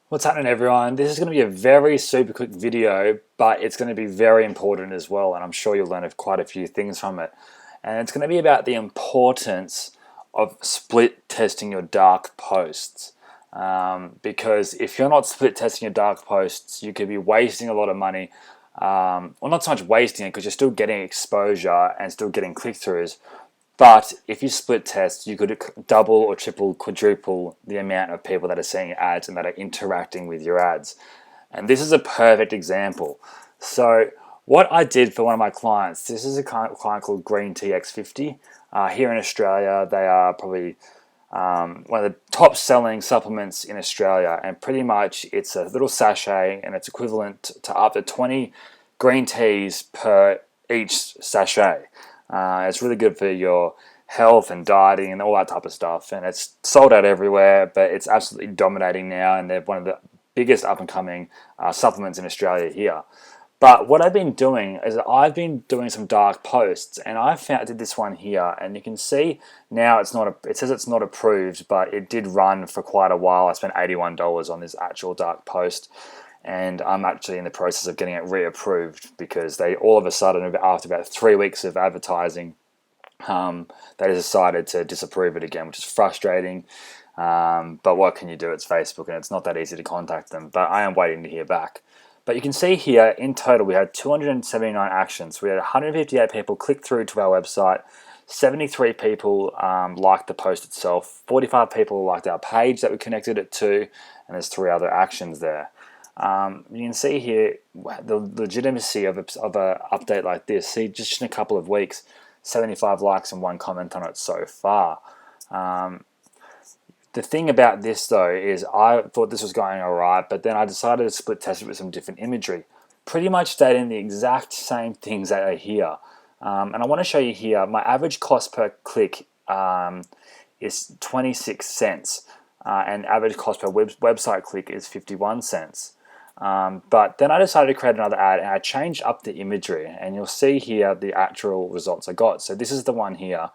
What's happening, everyone? This is going to be a very super quick video, but it's going to be very important as well, and I'm sure you'll learn quite a few things from it. And it's going to be about the importance of split testing your dark posts. Because if you're not split testing your dark posts, you could be wasting a lot of money. Well, not so much wasting it because you're still getting exposure and still getting click-throughs. But if you split test, you could double or triple, quadruple the amount of people that are seeing your ads and that are interacting with your ads. And this is a perfect example. So what I did for one of my clients, this is a client called Green TX50. Here in Australia, they are probably one of the top selling supplements in Australia. And pretty much it's a little sachet and it's equivalent to up to 20 green teas per each sachet. It's really good for your health and dieting and all that type of stuff. And it's sold out everywhere, but it's absolutely dominating now. And they're one of the biggest up and coming supplements in Australia here. But what I've been doing is I've been doing some dark posts, and I did this one here, and you can see now it says it's not approved, but it did run for quite a while. I spent $81 on this actual dark post, and I'm actually in the process of getting it reapproved because they all of a sudden, after about 3 weeks of advertising, they decided to disapprove it again, which is frustrating. But what can you do? It's Facebook, and it's not that easy to contact them. But I am waiting to hear back. But you can see here, in total, we had 279 actions. We had 158 people click through to our website. 73 people liked the post itself. 45 people liked our page that we connected it to. And there's 3 other actions there. You can see here the legitimacy of an update like this. See, just in a couple of weeks, 75 likes and 1 comment on it so far. The thing about this though is I thought this was going alright, but then I decided to split test it with some different imagery, pretty much stating the exact same things that are here. And I want to show you here, my average cost per click is 26 cents, and average cost per website click is 51 cents. But then I decided to create another ad, and I changed up the imagery, and you'll see here the actual results I got. So this is the one here.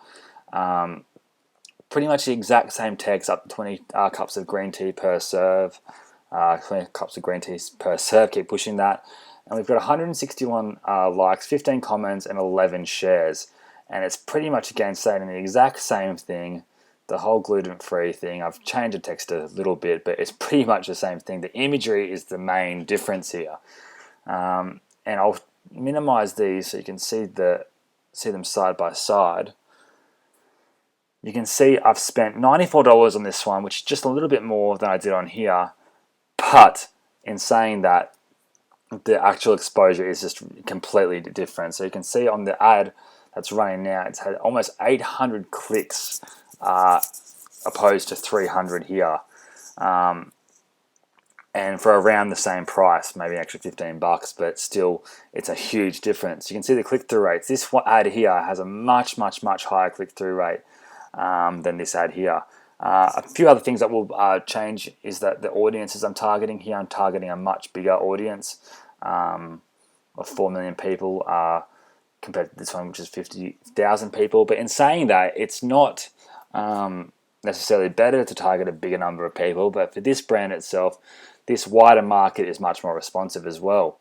Pretty much the exact same text, up to 20 cups of green tea per serve, 20 cups of green tea per serve, keep pushing that. And we've got 161 likes, 15 comments, and 11 shares. And it's pretty much again saying the exact same thing, the whole gluten-free thing. I've changed the text a little bit, but it's pretty much the same thing. The imagery is the main difference here. And I'll minimize these so you can see them side by side. You can see I've spent $94 on this one, which is just a little bit more than I did on here. But in saying that, the actual exposure is just completely different. So you can see on the ad that's running now, it's had almost 800 clicks opposed to 300 here. And for around the same price, maybe an extra 15 bucks, but still it's a huge difference. You can see the click-through rates. This ad here has a much higher click-through rate than this ad here. A few other things that will change is that the audiences I'm targeting here, I'm targeting a much bigger audience of 4 million people compared to this one, which is 50,000 people. But in saying that, it's not necessarily better to target a bigger number of people, but for this brand itself, this wider market is much more responsive as well.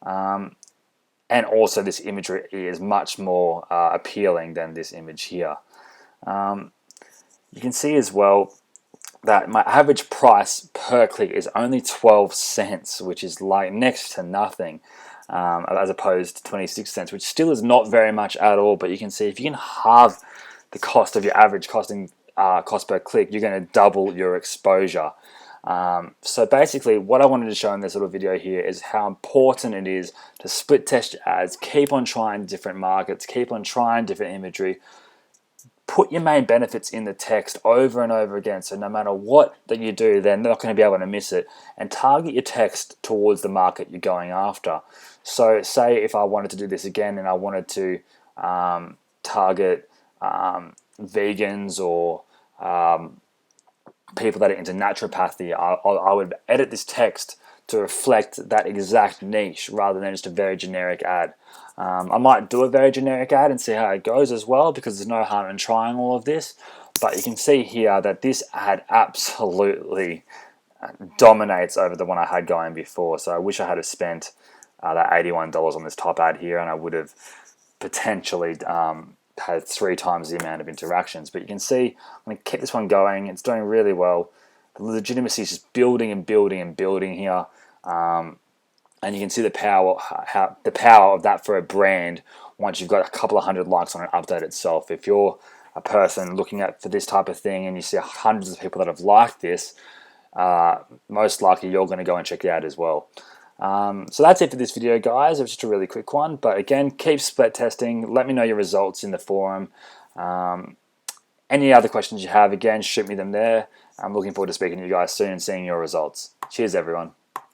And also this imagery is much more appealing than this image here. You can see as well that my average price per click is only 12 cents, which is like next to nothing, as opposed to 26 cents, which still is not very much at all. But you can see if you can halve the cost of your average cost per click, you're going to double your exposure. So basically what I wanted to show in this little video here is how important it is to split test your ads, keep on trying different markets, keep on trying different imagery, put your main benefits in the text over and over again, so no matter what that you do, then they're not going to be able to miss it, and target your text towards the market you're going after. So say if I wanted to do this again and I wanted to target vegans or people that are into naturopathy, I would edit this text to reflect that exact niche rather than just a very generic ad. I might do a very generic ad and see how it goes as well, because there's no harm in trying all of this. But you can see here that this ad absolutely dominates over the one I had going before. So I wish I had spent that $81 on this top ad here, and I would have potentially had 3 times the amount of interactions. But you can see I'm going to keep this one going. It's doing really well. The legitimacy is just building and building and building here. And you can see the power of that for a brand once you've got a couple of hundred likes on an update itself. If you're a person looking at for this type of thing and you see hundreds of people that have liked this, most likely you're going to go and check it out as well. So that's it for this video, guys. It was just a really quick one, but again, keep split testing. Let me know your results in the forum. Any other questions you have, again, shoot me them there. I'm looking forward to speaking to you guys soon and seeing your results. Cheers, everyone.